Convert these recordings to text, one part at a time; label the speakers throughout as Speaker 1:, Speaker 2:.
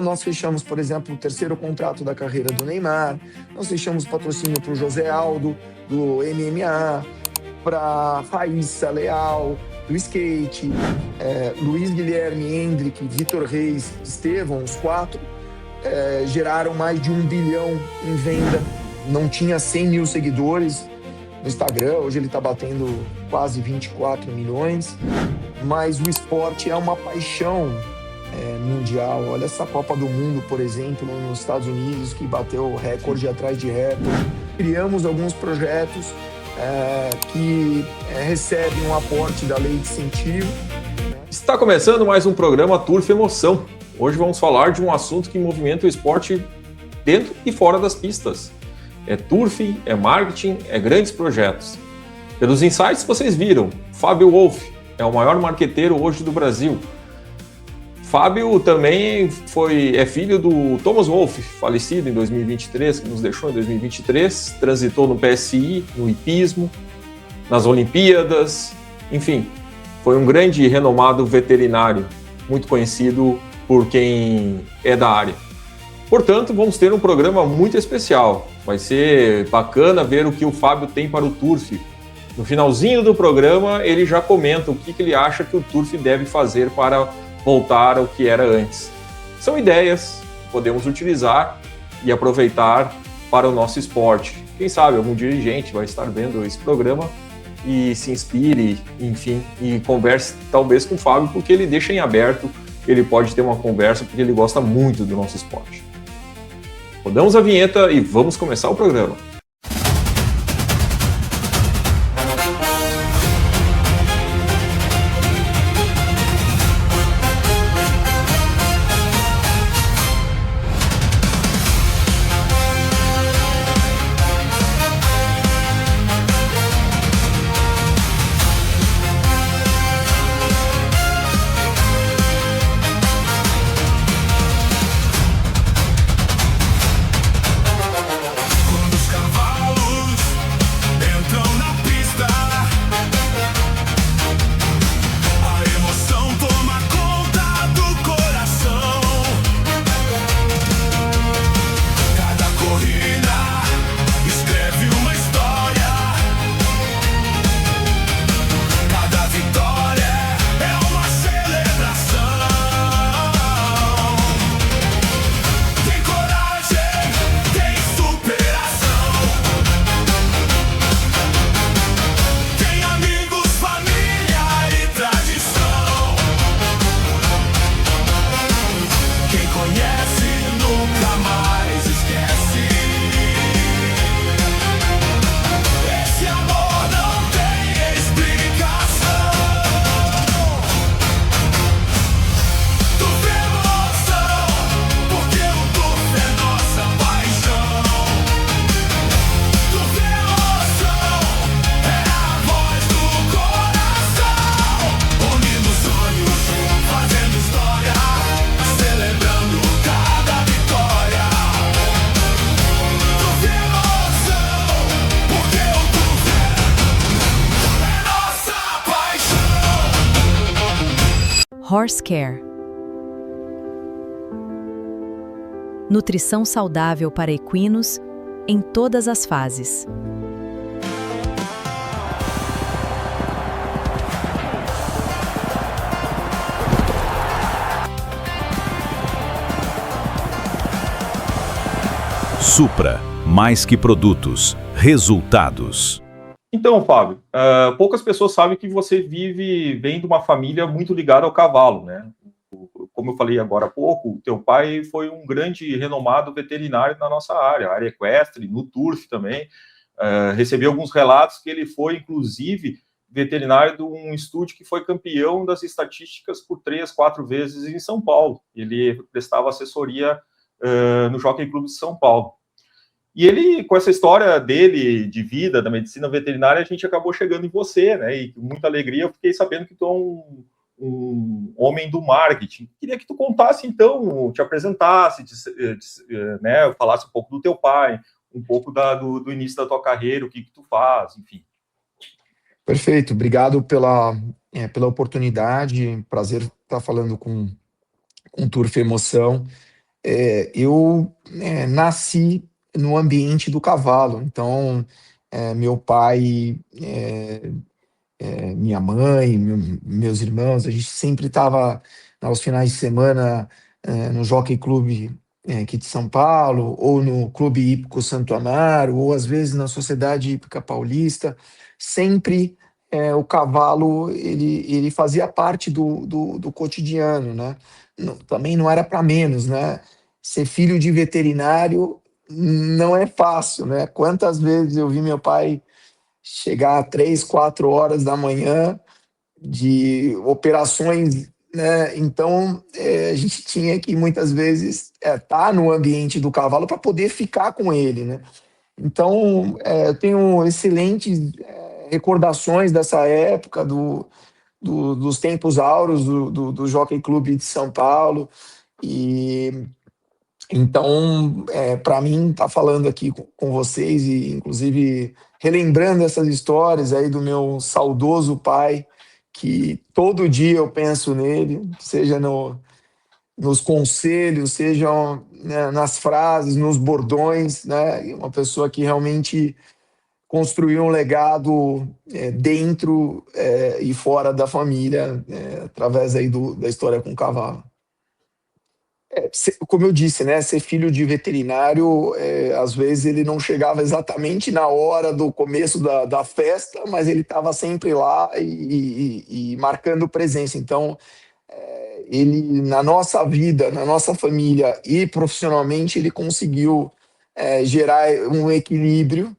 Speaker 1: Nós fechamos, por exemplo, o terceiro contrato da carreira do Neymar, nós fechamos patrocínio para o José Aldo, do MMA, para Raíssa Leal, do skate, Luiz Guilherme, Hendrick, Vitor Reis, Estevão, os quatro, geraram mais de 1 bilhão em venda. Não tinha 100 mil seguidores no Instagram, hoje ele está batendo quase 24 milhões, mas o esporte é uma paixão mundial. Olha essa Copa do Mundo, por exemplo, nos Estados Unidos, que bateu recorde atrás de recorde. Criamos alguns projetos que recebem um aporte da Lei de Incentivo.
Speaker 2: Está começando mais um programa Turf Emoção. Hoje vamos falar de um assunto que movimenta o esporte dentro e fora das pistas. É turf, é marketing, é grandes projetos. Pelos insights vocês viram, Fábio Wolff é o maior marqueteiro hoje do Brasil. Fábio também é filho do Thomas Wolff, falecido em 2023, que nos deixou em 2023, transitou no PSI, no hipismo, nas Olimpíadas, enfim, foi um grande e renomado veterinário, muito conhecido por quem é da área. Portanto, vamos ter um programa muito especial, vai ser bacana ver o que o Fábio tem para o turf. No finalzinho do programa, ele já comenta o que ele acha que o turf deve fazer para voltar ao que era antes. São ideias que podemos utilizar e aproveitar para o nosso esporte. Quem sabe algum dirigente vai estar vendo esse programa e se inspire, enfim, e converse talvez com o Fábio, porque ele deixa em aberto, ele pode ter uma conversa, porque ele gosta muito do nosso esporte. Rodamos a vinheta e vamos começar o programa.
Speaker 3: Horse Care. Nutrição saudável para equinos em todas as fases.
Speaker 4: Supra, mais que produtos, resultados.
Speaker 2: Então, Fábio, poucas pessoas sabem que você vem de uma família muito ligada ao cavalo, né? Como eu falei agora há pouco, o teu pai foi um grande e renomado veterinário na nossa área equestre, no turf também. Recebi alguns relatos que ele foi, inclusive, veterinário de um estúdio que foi campeão das estatísticas por 3, 4 vezes em São Paulo. Ele prestava assessoria no Jockey Club de São Paulo. E ele, com essa história dele, de vida, da medicina veterinária, a gente acabou chegando em você, né? E com muita alegria eu fiquei sabendo que tu é um homem do marketing. Queria que tu contasse, então, te apresentasse, né? Falasse um pouco do teu pai, um pouco do início da tua carreira, o que tu faz, enfim.
Speaker 1: Perfeito, obrigado pela oportunidade, prazer estar falando com Turf Emoção. eu nasci no ambiente do cavalo. Então, meu pai, minha mãe, meus irmãos, a gente sempre estava aos finais de semana no Jockey Club aqui de São Paulo, ou no Clube Hípico Santo Amaro, ou às vezes na Sociedade Hípica Paulista. Sempre o cavalo ele fazia parte do cotidiano, né? Também não era para menos, né? Ser filho de veterinário não é fácil, né? Quantas vezes eu vi meu pai chegar a 3, 4 horas da manhã de operações, né? Então, a gente tinha que muitas vezes estar no ambiente do cavalo para poder ficar com ele, né? Então, eu tenho excelentes recordações dessa época, dos tempos áureos do Jockey Clube de São Paulo. E então, para mim, estar falando aqui com vocês e, inclusive, relembrando essas histórias aí do meu saudoso pai, que todo dia eu penso nele, seja nos conselhos, sejam, né, nas frases, nos bordões, né? Uma pessoa que realmente construiu um legado dentro e fora da família, através aí da história com o cavalo. Como eu disse, né, ser filho de veterinário, às vezes ele não chegava exatamente na hora do começo da festa, mas ele estava sempre lá e marcando presença. Então, ele, na nossa vida, na nossa família e profissionalmente, ele conseguiu gerar um equilíbrio,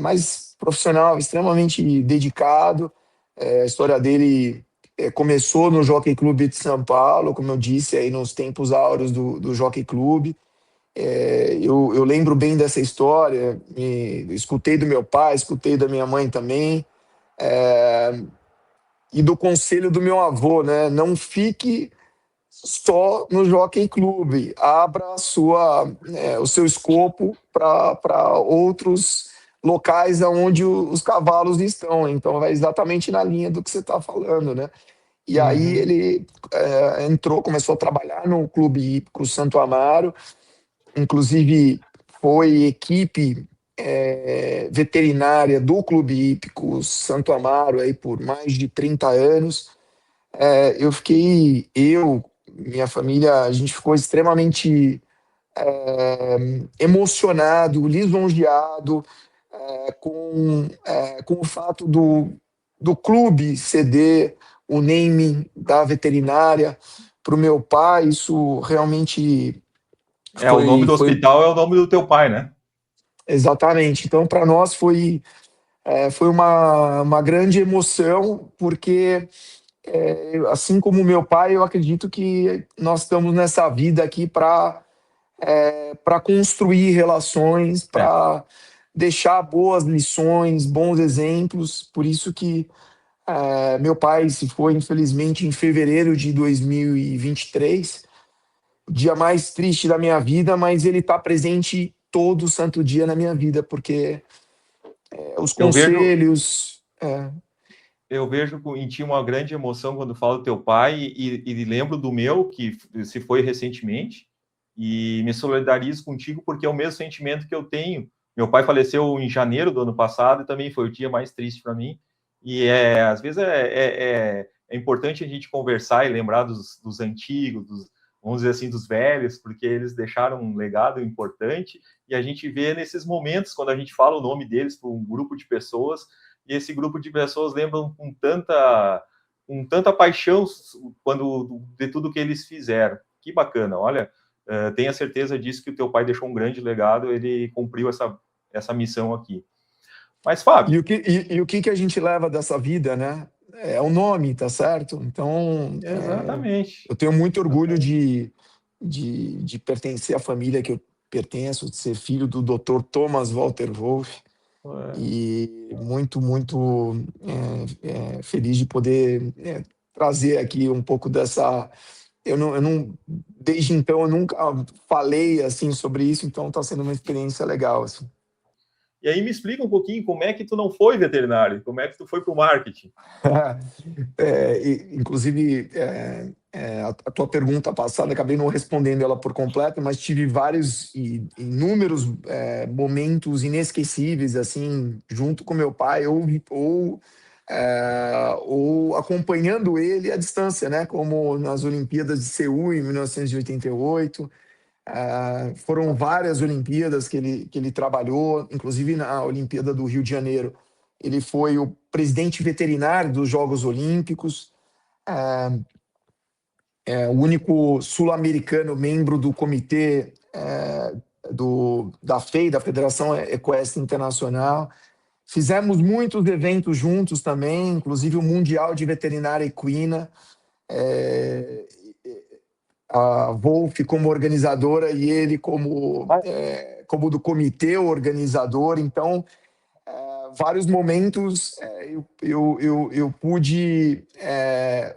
Speaker 1: mas profissional extremamente dedicado. A história dele começou no Jockey Clube de São Paulo, como eu disse, aí nos tempos áureos do Jockey Clube. Eu lembro bem dessa história, escutei do meu pai, escutei da minha mãe também, e do conselho do meu avô, né? Não fique só no Jockey Clube, abra o seu escopo para outros locais onde os cavalos estão. Então, vai exatamente na linha do que você está falando, né? E aí ele entrou, começou a trabalhar no Clube Hípico Santo Amaro, inclusive foi equipe veterinária do Clube Hípico Santo Amaro aí por mais de 30 anos. Minha família, a gente ficou extremamente emocionado, lisonjeado com o fato do clube ceder o naming da veterinária para o meu pai. Isso realmente
Speaker 2: O nome do
Speaker 1: foi
Speaker 2: hospital é o nome do teu pai, né?
Speaker 1: exatamente. Então, para nós foi uma grande emoção, porque assim como meu pai, eu acredito que nós estamos nessa vida aqui para construir relações, para deixar boas lições, bons exemplos. Por isso que meu pai se foi, infelizmente, em fevereiro de 2023, o dia mais triste da minha vida, mas ele está presente todo santo dia na minha vida, porque os
Speaker 2: Eu vejo,
Speaker 1: conselhos.
Speaker 2: eu vejo em ti uma grande emoção quando falo do teu pai e lembro do meu, que se foi recentemente, e me solidarizo contigo porque é o mesmo sentimento que eu tenho. Meu pai faleceu em janeiro do ano passado e também foi o dia mais triste para mim. E às vezes é importante a gente conversar e lembrar dos antigos, vamos dizer assim, dos velhos, porque eles deixaram um legado importante e a gente vê nesses momentos, quando a gente fala o nome deles para um grupo de pessoas, e esse grupo de pessoas lembram com tanta paixão de tudo que eles fizeram. Que bacana, olha, tenha certeza disso, que o teu pai deixou um grande legado, ele cumpriu essa missão aqui. Mas, Fábio...
Speaker 1: O que a gente leva dessa vida, né? É o nome, tá certo? Então,
Speaker 2: Exatamente.
Speaker 1: eu tenho muito orgulho de pertencer à família que eu pertenço, de ser filho do Dr. Thomas Walter Wolff, e muito, muito feliz de poder trazer aqui um pouco dessa... Eu não, desde então, eu nunca falei assim sobre isso, então está sendo uma experiência legal, assim.
Speaker 2: E aí me explica um pouquinho como é que tu não foi veterinário, como é que tu foi para o marketing?
Speaker 1: Inclusive, A tua pergunta passada, acabei não respondendo ela por completo, mas tive vários e inúmeros momentos inesquecíveis, assim, junto com meu pai, ou acompanhando ele à distância, né? Como nas Olimpíadas de Seul, em 1988. Foram várias Olimpíadas que ele trabalhou, inclusive na Olimpíada do Rio de Janeiro. Ele foi o presidente veterinário dos Jogos Olímpicos, o único sul-americano membro do comitê da FEI, da Federação Equestre Internacional. Fizemos muitos eventos juntos também, inclusive o Mundial de Veterinária Equina. A Wolf como organizadora e ele como do comitê organizador. Então, vários momentos eu pude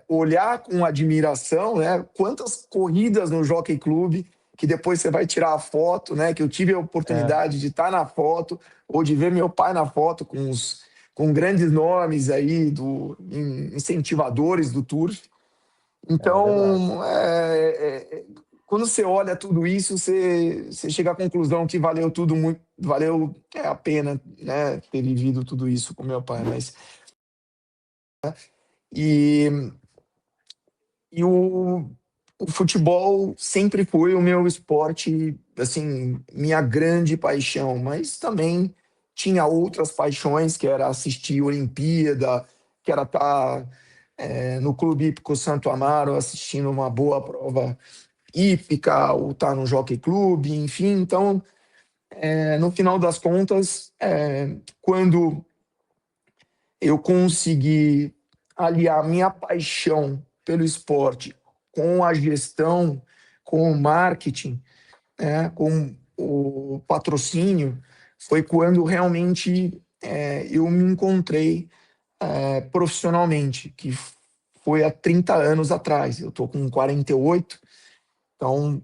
Speaker 1: olhar com admiração, né? Quantas corridas no Jockey Club que depois você vai tirar a foto, né? Que eu tive a oportunidade de estar na foto ou de ver meu pai na foto com grandes nomes aí incentivadores do turf. Então, quando você olha tudo isso, você chega à conclusão que valeu tudo muito, valeu a pena, né, ter vivido tudo isso com meu pai. E o futebol sempre foi o meu esporte, assim, minha grande paixão, mas também tinha outras paixões, que era assistir Olimpíada, que era estar no Clube Hípico Santo Amaro assistindo uma boa prova hípica, ou estar no Jockey Club, enfim. Então, no final das contas, quando eu consegui aliar minha paixão pelo esporte com a gestão, com o marketing, com o patrocínio, foi quando realmente eu me encontrei profissionalmente, que foi há 30 anos atrás. Eu estou com 48, então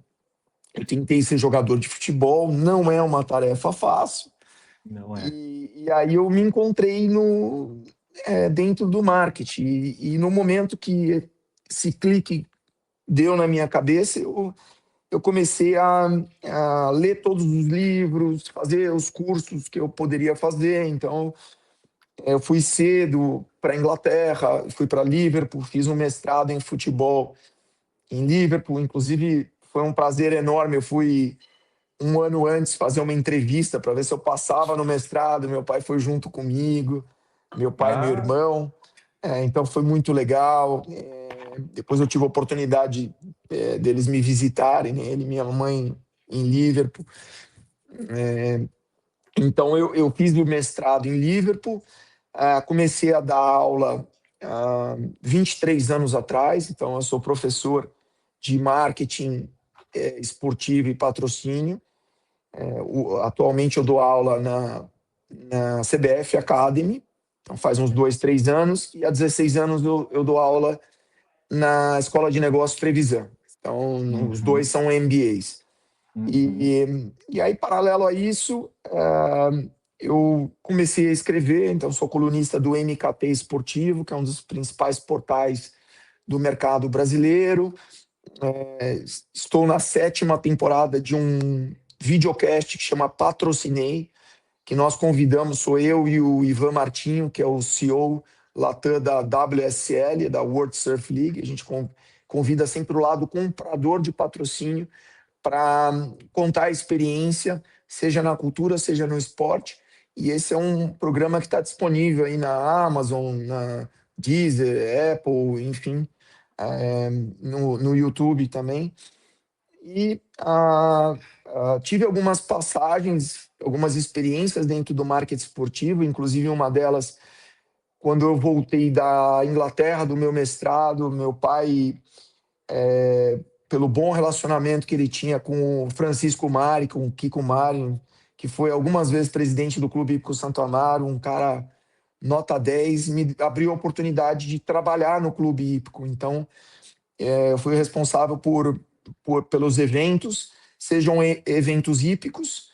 Speaker 1: eu tentei ser jogador de futebol, não é uma tarefa fácil.
Speaker 2: Não é.
Speaker 1: E aí eu me encontrei dentro do marketing. E no momento que esse clique deu na minha cabeça, eu comecei a ler todos os livros, fazer os cursos que eu poderia fazer. Então, eu fui cedo para a Inglaterra, fui para Liverpool, fiz um mestrado em futebol em Liverpool. Inclusive, foi um prazer enorme. Eu fui um ano antes fazer uma entrevista para ver se eu passava no mestrado. Meu pai foi junto comigo, meu pai e meu irmão. Então, foi muito legal. Depois eu tive a oportunidade deles me visitarem, né? Ele e minha mãe em Liverpool. Então, eu fiz o mestrado em Liverpool. Comecei a dar aula 23 anos atrás, então eu sou professor de marketing esportivo e patrocínio. Atualmente eu dou aula na CBF Academy, então faz uns 2, 3 anos, e há 16 anos eu dou aula na Escola de Negócios Trevisan. Então, os dois são MBAs. E aí, paralelo a isso, eu comecei a escrever. Então, sou colunista do MKT Esportivo, que é um dos principais portais do mercado brasileiro. Estou na 7ª temporada de um videocast que chama Patrocinei, que nós convidamos, sou eu e o Ivan Martinho, que é o CEO Latam da WSL, da World Surf League. A gente convida sempre o lado comprador de patrocínio para contar a experiência, seja na cultura, seja no esporte. E esse é um programa que está disponível aí na Amazon, na Deezer, Apple, enfim, no YouTube também. E tive algumas passagens, algumas experiências dentro do marketing esportivo, inclusive uma delas, quando eu voltei da Inglaterra, do meu mestrado. Meu pai, pelo bom relacionamento que ele tinha com o Francisco Mari, com o Kiko Mari, que foi algumas vezes presidente do Clube Hípico Santo Amaro, um cara nota 10, me abriu a oportunidade de trabalhar no Clube Hípico. Então, eu fui responsável pelos eventos, sejam eventos hípicos,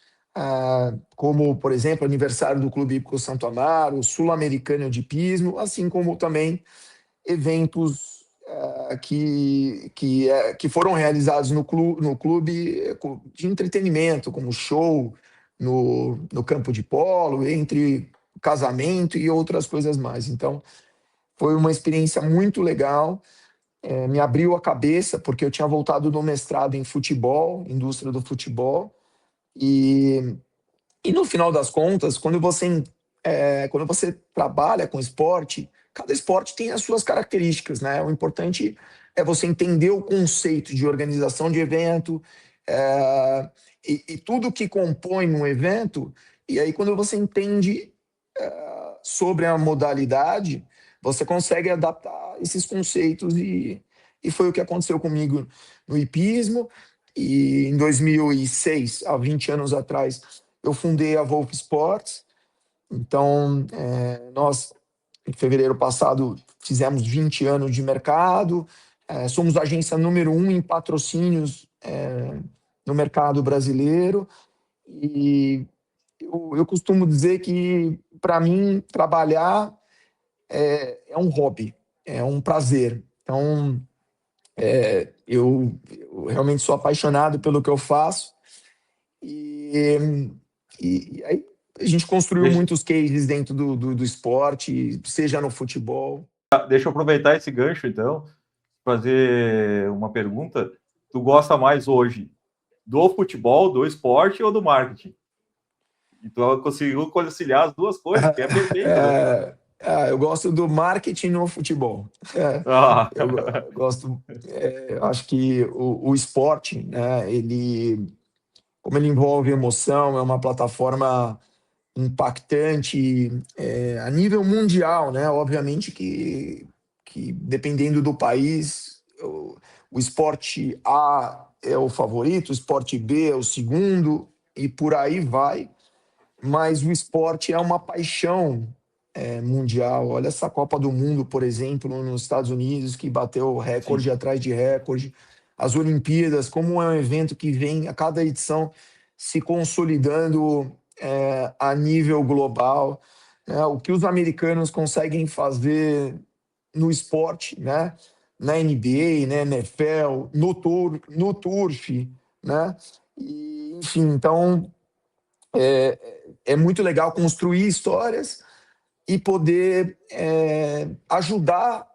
Speaker 1: como, por exemplo, aniversário do Clube Hípico Santo Amaro, Sul-Americano de Hipismo, assim como também eventos que foram realizados no clube de entretenimento, como show no campo de polo, entre casamento e outras coisas mais. Então, foi uma experiência muito legal, me abriu a cabeça, porque eu tinha voltado do mestrado em futebol, indústria do futebol, e, e no final das contas, quando você trabalha com esporte, cada esporte tem as suas características, né? O importante é você entender o conceito de organização de evento, e tudo que compõe um evento, e aí quando você entende sobre a modalidade, você consegue adaptar esses conceitos, e foi o que aconteceu comigo no hipismo. E em 2006, há 20 anos atrás, eu fundei a Wolf Sports. Então, nós, em fevereiro passado, fizemos 20 anos de mercado, somos a agência número 1 em patrocínios no mercado brasileiro, e eu costumo dizer que, para mim, trabalhar é um hobby, é um prazer. Então, eu realmente sou apaixonado pelo que eu faço, e aí a gente construiu
Speaker 2: Deixa,
Speaker 1: muitos cases dentro do esporte, seja no futebol.
Speaker 2: deixa eu aproveitar esse gancho, então, fazer uma pergunta. Tu gosta mais hoje do futebol, do esporte ou do marketing? E tu conseguiu conciliar as duas coisas, que é perfeito, né?
Speaker 1: Eu gosto do marketing no futebol.
Speaker 2: Ah,
Speaker 1: Eu gosto, eu acho que o esporte, né, como ele envolve emoção, é uma plataforma impactante a nível mundial, né? Obviamente que dependendo do país, o esporte A é o favorito, o esporte B é o segundo, e por aí vai. Mas o esporte é uma paixão mundial. Olha essa Copa do Mundo, por exemplo, nos Estados Unidos, que bateu
Speaker 2: sim.
Speaker 1: recorde atrás de recorde. As Olimpíadas, como é um evento que vem a cada edição se consolidando a nível global, né? O que os americanos conseguem fazer no esporte, né? Na NBA, né? NFL, no turf, né? E, enfim, então é muito legal construir histórias e poder ajudar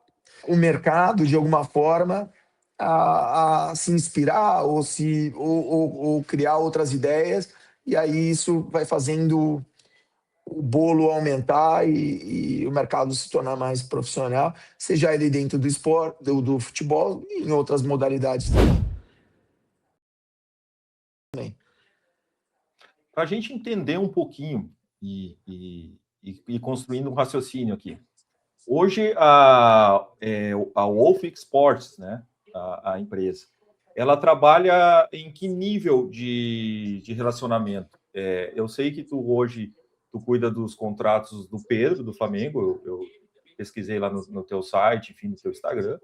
Speaker 1: o mercado de alguma forma a se inspirar ou criar outras ideias, e aí isso vai fazendo o bolo aumentar e o mercado se tornar mais profissional, seja ele dentro do esporte, do futebol e em outras modalidades também.
Speaker 2: Para a gente entender um pouquinho e construindo um raciocínio aqui. Hoje, a Wolf Sports, né, a empresa, ela trabalha em que nível de relacionamento? Eu sei que hoje tu cuida dos contratos do Pedro, do Flamengo, eu pesquisei lá no teu site, enfim, no teu Instagram,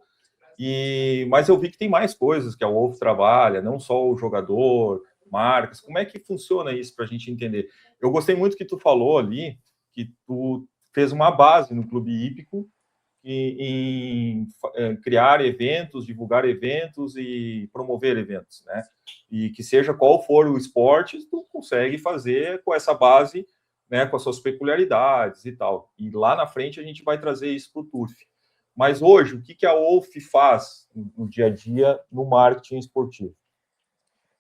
Speaker 2: mas eu vi que tem mais coisas que a Wolf trabalha, não só o jogador, marcas. Como é que funciona isso para a gente entender? Eu gostei muito que tu falou ali, que tu fez uma base no Clube Hípico em criar eventos, divulgar eventos e promover eventos, né? E que seja qual for o esporte, tu consegue fazer com essa base, né, com as suas peculiaridades e tal. E lá na frente a gente vai trazer isso para o Turf. Mas hoje, o que a Wolf faz no dia a dia no marketing esportivo?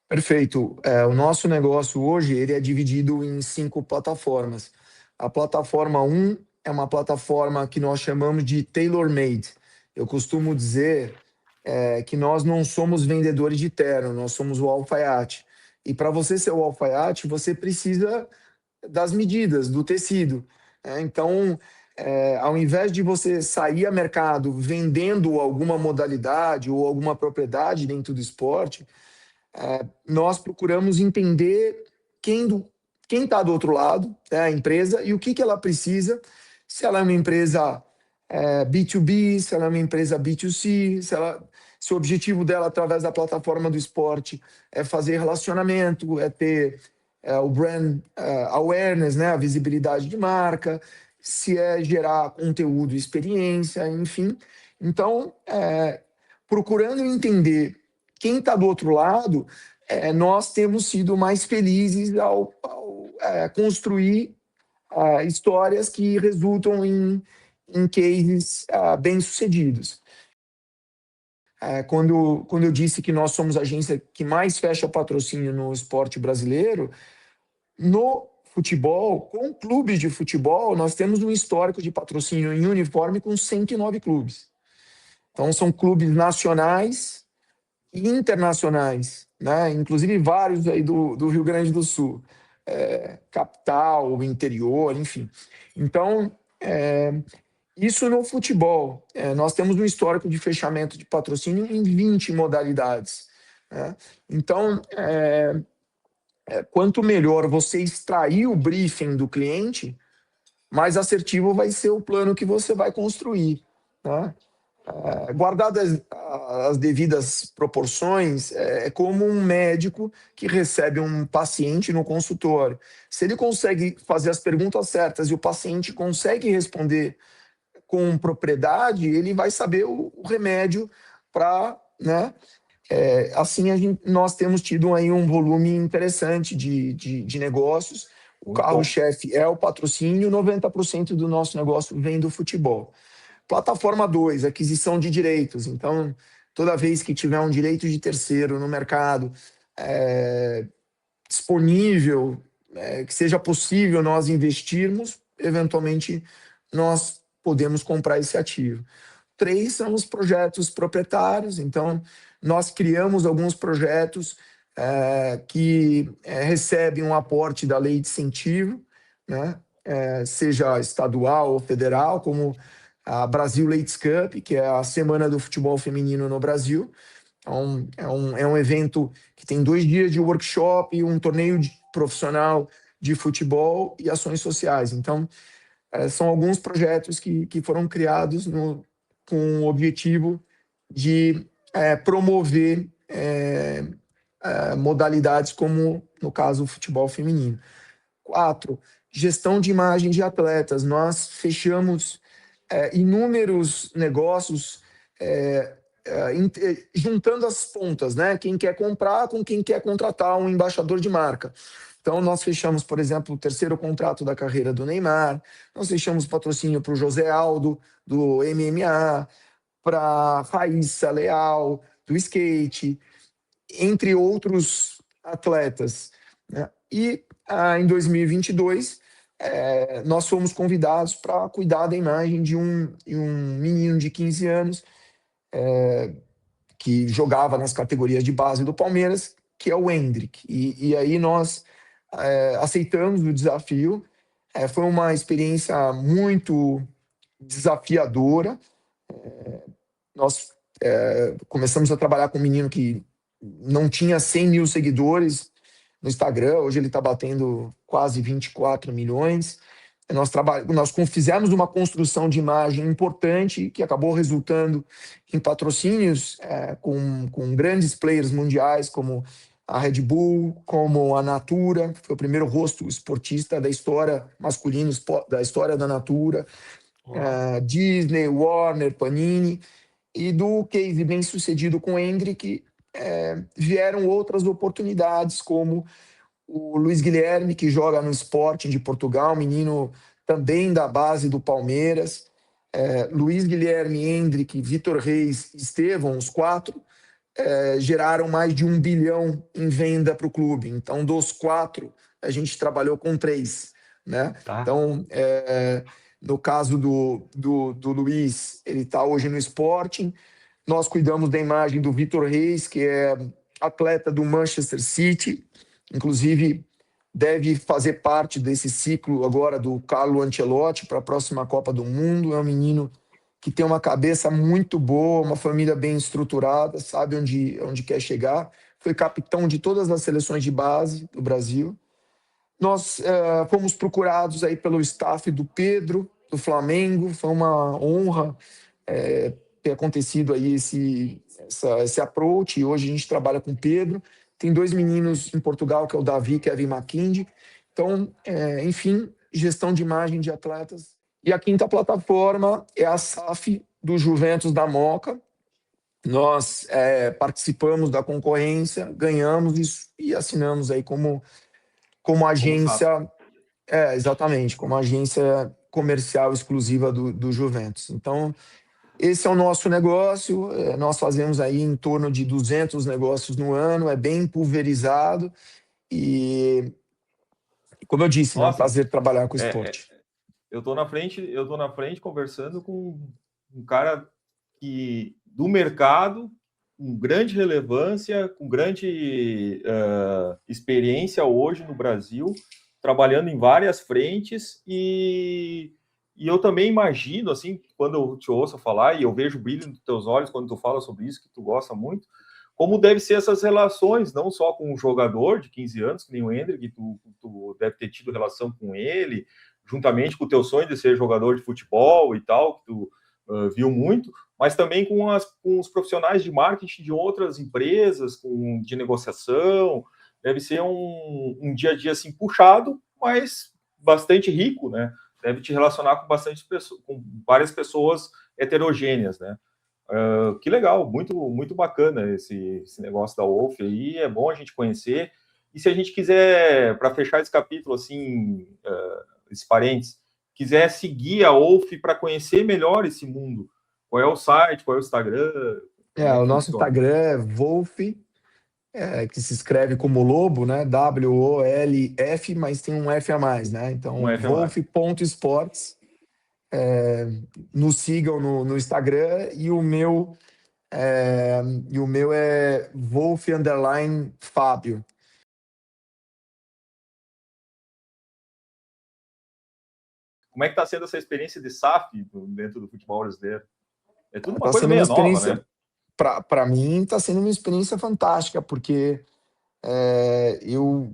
Speaker 1: Perfeito. O nosso negócio hoje ele é dividido em 5 plataformas. A plataforma 1 é uma plataforma que nós chamamos de tailor-made. Eu costumo dizer que nós não somos vendedores de terno, nós somos o alfaiate. E para você ser o alfaiate, você precisa das medidas, do tecido. Então, ao invés de você sair a mercado vendendo alguma modalidade ou alguma propriedade dentro do esporte, nós procuramos entender quem está do outro lado, né, a empresa, e o que ela precisa, se ela é uma empresa B2B, se ela é uma empresa B2C, se o objetivo dela, através da plataforma do esporte, é fazer relacionamento, é ter o brand awareness, né, a visibilidade de marca, se é gerar conteúdo e experiência, enfim. Então, procurando entender quem está do outro lado, nós temos sido mais felizes ao construir histórias que resultam em cases bem-sucedidos. Quando eu disse que nós somos a agência que mais fecha patrocínio no esporte brasileiro, no futebol, com clubes de futebol, nós temos um histórico de patrocínio em uniforme com 109 clubes. Então, são clubes nacionais e internacionais, né? Inclusive vários aí do Rio Grande do Sul, capital, interior, enfim. Então, isso no futebol. Nós temos um histórico de fechamento de patrocínio em 20 modalidades, né? Então, quanto melhor você extrair o briefing do cliente, mais assertivo vai ser o plano que você vai construir, né? Guardadas as devidas proporções, é como um médico que recebe um paciente no consultório. Se ele consegue fazer as perguntas certas e o paciente consegue responder com propriedade, ele vai saber o remédio para, né? Assim, nós temos tido aí um volume interessante de negócios. O carro-chefe é o patrocínio, 90% do nosso negócio vem do futebol. Plataforma 2, aquisição de direitos. Então, toda vez que tiver um direito de terceiro no mercado disponível, que seja possível nós investirmos, eventualmente nós podemos comprar esse ativo. 3 são os projetos proprietários. Então, nós criamos alguns projetos que recebem um aporte da lei de incentivo, né? Seja estadual ou federal, como a Brasil Ladies Cup, que é a Semana do Futebol Feminino no Brasil. É um evento que tem 2 dias de workshop, um torneio profissional de futebol e ações sociais. Então, são alguns projetos que foram criados com o objetivo de promover modalidades como, no caso, o futebol feminino. 4, gestão de imagem de atletas. Nós fechamos inúmeros negócios juntando as pontas, né? Quem quer comprar com quem quer contratar um embaixador de marca. Então, nós fechamos, por exemplo, o 3º contrato da carreira do Neymar, nós fechamos patrocínio para o José Aldo, do MMA, para Raíssa Leal, do skate, entre outros atletas, né? E em 2022, nós fomos convidados para cuidar da imagem de um menino de 15 anos que jogava nas categorias de base do Palmeiras, que é o Endrick. E aí nós aceitamos o desafio. Foi uma experiência muito desafiadora. Nós começamos a trabalhar com um menino que não tinha 100 mil seguidores no Instagram, hoje ele está batendo quase 24 milhões. Nós fizemos uma construção de imagem importante que acabou resultando em patrocínios com grandes players mundiais, como a Red Bull, como a Natura, que foi o primeiro rosto esportista da história masculina, da história da Natura, Disney, Warner, Panini. E do case bem sucedido com o Endrick, vieram outras oportunidades, como o Luiz Guilherme, que joga no Sporting de Portugal, menino também da base do Palmeiras. Luiz Guilherme, Endrick, Vitor Reis, Estevão, os 4, geraram mais de 1 bilhão em venda para o clube. Então, dos 4, a gente trabalhou com 3, né? Tá. Então, no caso do Luiz, ele está hoje no Sporting. Nós cuidamos da imagem do Vitor Reis, que é atleta do Manchester City, inclusive deve fazer parte desse ciclo agora do Carlo Ancelotti para a próxima Copa do Mundo. É um menino que tem uma cabeça muito boa, uma família bem estruturada, sabe onde quer chegar. Foi capitão de todas as seleções de base do Brasil. Nós fomos procurados aí pelo staff do Pedro, do Flamengo. Foi uma honra ter acontecido aí esse approach. E hoje a gente trabalha com o Pedro. Tem 2 meninos em Portugal, que é o Davi e Kevin McKinney. Então, enfim, gestão de imagem de atletas. E a 5ª plataforma é a SAF do Juventus da Moca, Nós participamos da concorrência, ganhamos isso e assinamos aí como
Speaker 2: Como SAF.
Speaker 1: agência, exatamente, como agência comercial exclusiva do Juventus. Então, esse é o nosso negócio, nós fazemos aí em torno de 200 negócios no ano, é bem pulverizado e, como eu disse, né, é um
Speaker 2: Nossa,
Speaker 1: prazer trabalhar com
Speaker 2: é,
Speaker 1: esporte.
Speaker 2: eu tô na frente conversando com um cara que do mercado, com grande relevância, com grande experiência hoje no Brasil, trabalhando em várias frentes e eu também imagino, assim, quando eu te ouço falar e eu vejo o brilho nos teus olhos quando tu fala sobre isso, que tu gosta muito, como deve ser essas relações, não só com um jogador de 15 anos, que nem o Hendrick, que tu deve ter tido relação com ele, juntamente com o teu sonho de ser jogador de futebol e tal, que tu viu muito, mas também com os profissionais de marketing de outras empresas, de negociação. Deve ser um dia a dia assim puxado, mas bastante rico, né? Deve te relacionar com com várias pessoas heterogêneas, né? Que legal, muito bacana esse negócio da Wolf aí, é bom a gente conhecer. E se a gente quiser, para fechar esse capítulo, assim, esse parênteses, quiser seguir a Wolf para conhecer melhor esse mundo, qual é o site, qual é o Instagram, como é
Speaker 1: O
Speaker 2: que
Speaker 1: nosso
Speaker 2: funciona?
Speaker 1: Instagram é Wolf, que se escreve como lobo, né? WOLF, mas tem um F a mais, né?
Speaker 2: Um
Speaker 1: Então,
Speaker 2: F a mais.
Speaker 1: wolf.sports. Nos sigam no Instagram é, e o meu é Wolf underline Fábio.
Speaker 2: Como é que está sendo essa experiência de SAF dentro do futebol brasileiro? É tudo uma
Speaker 1: Está
Speaker 2: coisa
Speaker 1: sendo uma
Speaker 2: meio nova, né?
Speaker 1: experiência, para mim, está sendo uma experiência fantástica, porque eu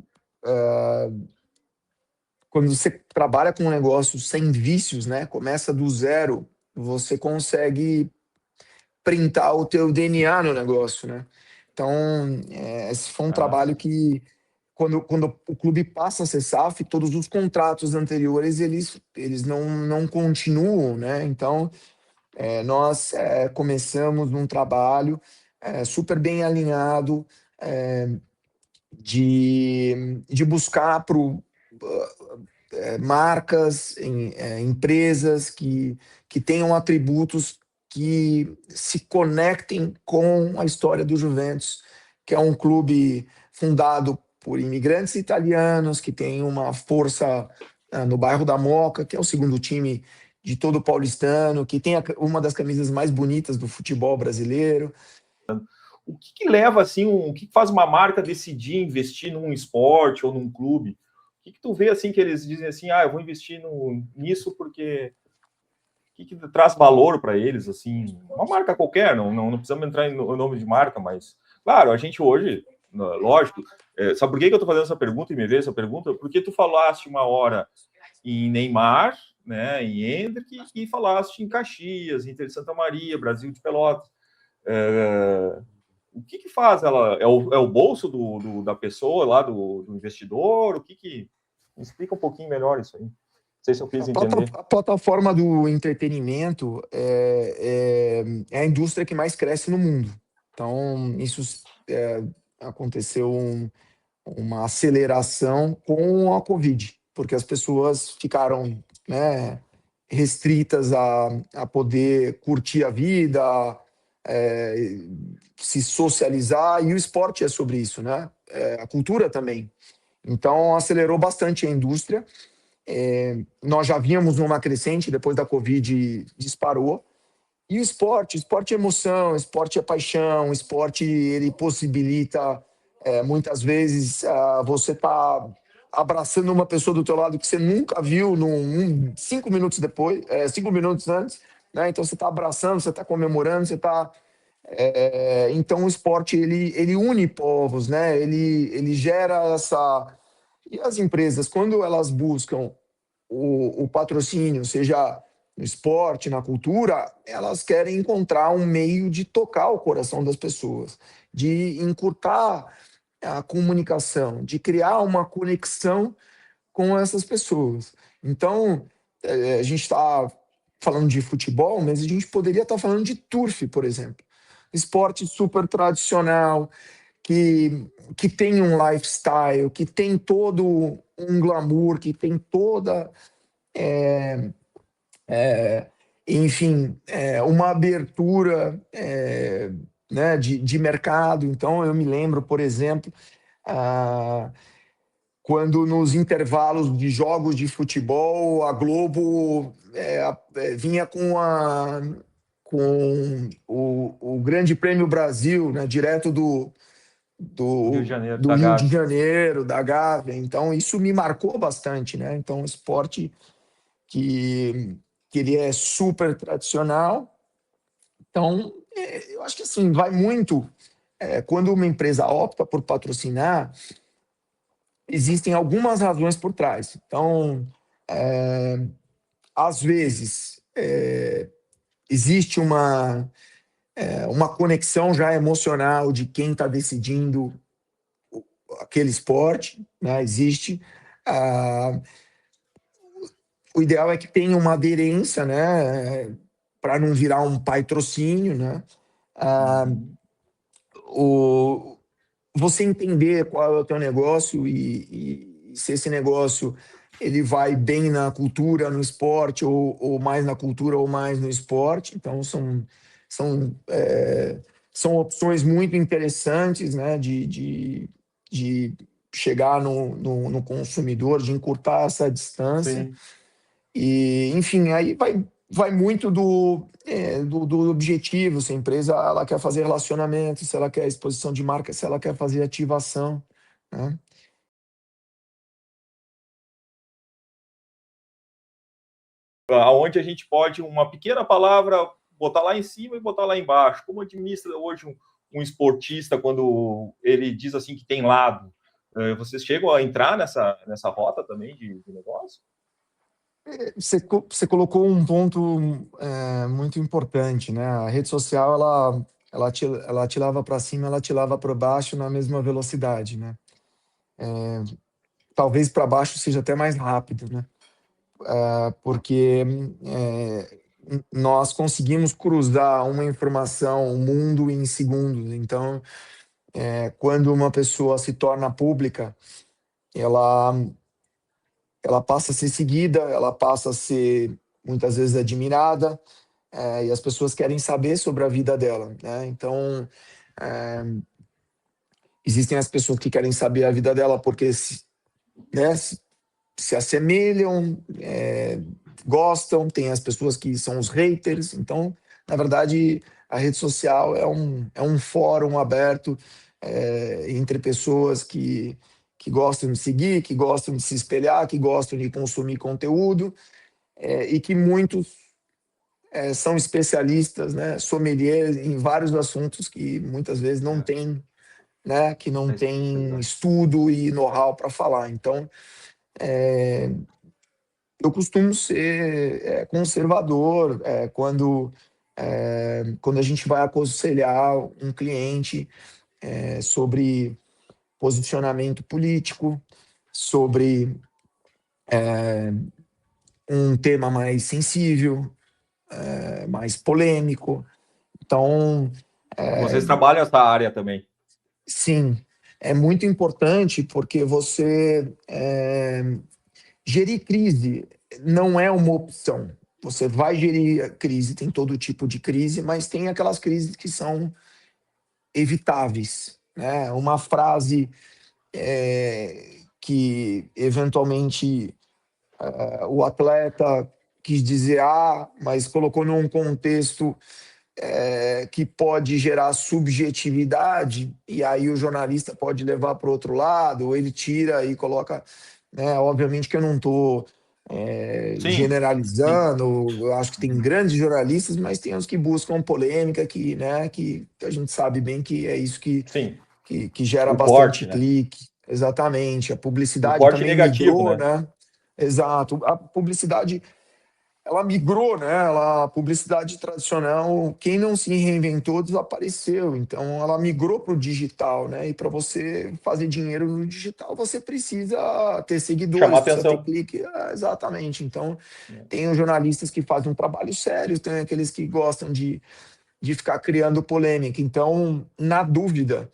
Speaker 1: quando você trabalha com um negócio sem vícios, né? Começa do zero, você consegue printar o teu DNA no negócio, né? Então, esse foi um
Speaker 2: Ah,
Speaker 1: trabalho que, quando o clube passa a ser SAF, todos os contratos anteriores, eles não continuam, né? Então, nós começamos num trabalho super bem alinhado, é, de buscar marcas, empresas que tenham atributos que se conectem com a história do Juventus, que é um clube fundado por imigrantes italianos, que tem uma força no bairro da Moca, que é o segundo time de todo o paulistano, que tem uma das camisas mais bonitas do futebol brasileiro.
Speaker 2: o que leva, assim, o que faz uma marca decidir investir num esporte ou num clube? O que tu vê, assim, que eles dizem assim, eu vou investir nisso porque... O que traz valor para eles, assim? Uma marca qualquer, não precisamos entrar em nome de marca, mas, claro, a gente hoje, lógico, sabe por que eu estou fazendo essa pergunta e me veio essa pergunta? Porque tu falaste uma hora em Neymar, né, em Hendrick, e falaste em Caxias, Inter de Santa Maria, Brasil de Pelotas. O que faz ela? É o bolso da pessoa lá, do investidor? Me explica um pouquinho melhor isso aí. Não sei se eu fiz entender.
Speaker 1: A plataforma do entretenimento é a indústria que mais cresce no mundo. Então, isso aconteceu uma aceleração com a Covid, porque as pessoas ficaram, né, restritas a poder curtir a vida, é, se socializar, e o esporte é sobre isso, né? A cultura também. Então, acelerou bastante a indústria. Nós já vínhamos numa crescente, depois da Covid disparou. E o esporte é emoção, esporte é paixão, esporte ele possibilita muitas vezes você tá abraçando uma pessoa do teu lado que você nunca viu 5 minutos depois, 5 minutos antes, né? Então você está abraçando, você está comemorando, você está então o esporte ele une povos, né? Ele gera essa. E as empresas, quando elas buscam o patrocínio, seja no esporte, na cultura, elas querem encontrar um meio de tocar o coração das pessoas, de encurtar a comunicação, de criar uma conexão com essas pessoas. Então, a gente está falando de futebol, mas a gente poderia estar falando de turf, por exemplo. esporte super tradicional, que tem um lifestyle, que tem todo um glamour, que tem toda, enfim, uma abertura né, de mercado. Então, eu me lembro, por exemplo, ah, quando nos intervalos de jogos de futebol, a Globo vinha com o Grande Prêmio Brasil, né, direto
Speaker 2: Rio de Janeiro,
Speaker 1: do
Speaker 2: da
Speaker 1: Rio de
Speaker 2: Gávea.
Speaker 1: Janeiro, da Gávea. Então, isso me marcou bastante, né? Então, um esporte que ele é super tradicional. Então, eu acho que assim, vai muito. Quando uma empresa opta por patrocinar, existem algumas razões por trás. Então, às vezes, existe uma conexão já emocional de quem está decidindo aquele esporte, né? Existe. Ah, o ideal é que tenha uma aderência, né? Para não virar um patrocínio, né? Ah, você entender qual é o teu negócio e se esse negócio ele vai bem na cultura, no esporte, ou mais na cultura ou mais no esporte. Então, são, são opções muito interessantes, né, de chegar no consumidor, de encurtar essa distância.
Speaker 2: Sim.
Speaker 1: E, enfim, aí vai muito do objetivo, se a empresa ela quer fazer relacionamento, se ela quer exposição de marca, se ela quer fazer ativação, né?
Speaker 2: Aonde a gente pode, uma pequena palavra, botar lá em cima e botar lá embaixo. Como administra hoje um esportista quando ele diz assim que tem lado? Vocês chegam a entrar nessa rota também de negócio?
Speaker 1: Você colocou um ponto muito importante, né? A rede social ela te leva para cima, ela te leva para baixo na mesma velocidade, né? Talvez para baixo seja até mais rápido, né? Porque nós conseguimos cruzar uma informação, um mundo em segundos. Então, quando uma pessoa se torna pública, ela, ela passa a ser seguida, ela passa a ser muitas vezes admirada, e as pessoas querem saber sobre a vida dela, né? Então, existem as pessoas que querem saber a vida dela porque né, se assemelham, gostam, tem as pessoas que são os haters. Então, na verdade, a rede social é um fórum aberto entre pessoas que gostam de seguir, que gostam de se espelhar, que gostam de consumir conteúdo, e que muitos são especialistas, né, sommeliers em vários assuntos que muitas vezes não tem, né, que não tem estudo e know-how para falar. Então, eu costumo ser conservador quando a gente vai aconselhar um cliente sobre posicionamento político, sobre um tema mais sensível, mais polêmico. Então,
Speaker 2: Vocês trabalham essa área também?
Speaker 1: sim, é muito importante porque gerir crise não é uma opção. Você vai gerir a crise, tem todo tipo de crise, mas tem aquelas crises que são evitáveis, né? Uma frase que eventualmente o atleta quis dizer mas colocou num contexto que pode gerar subjetividade, e aí o jornalista pode levar para o outro lado, ou ele tira e coloca, né? Obviamente que eu não estou generalizando, eu acho que tem grandes jornalistas, mas tem os que buscam polêmica, né, que a gente sabe bem que é isso
Speaker 2: Sim.
Speaker 1: que gera
Speaker 2: O
Speaker 1: bastante
Speaker 2: corte, né?
Speaker 1: clique. Exatamente. A
Speaker 2: O
Speaker 1: publicidade
Speaker 2: corte
Speaker 1: também
Speaker 2: negativo,
Speaker 1: migrou,
Speaker 2: né?
Speaker 1: né? Exato. A publicidade, ela migrou, né? A publicidade tradicional, quem não se reinventou, desapareceu. Então, ela migrou para o digital, né? E para você fazer dinheiro no digital, você precisa ter seguidores,
Speaker 2: Chamar
Speaker 1: precisa ter
Speaker 2: atenção.
Speaker 1: clique. Exatamente. Então, tem os jornalistas que fazem um trabalho sério, tem aqueles que gostam de de ficar criando polêmica. Então, na dúvida,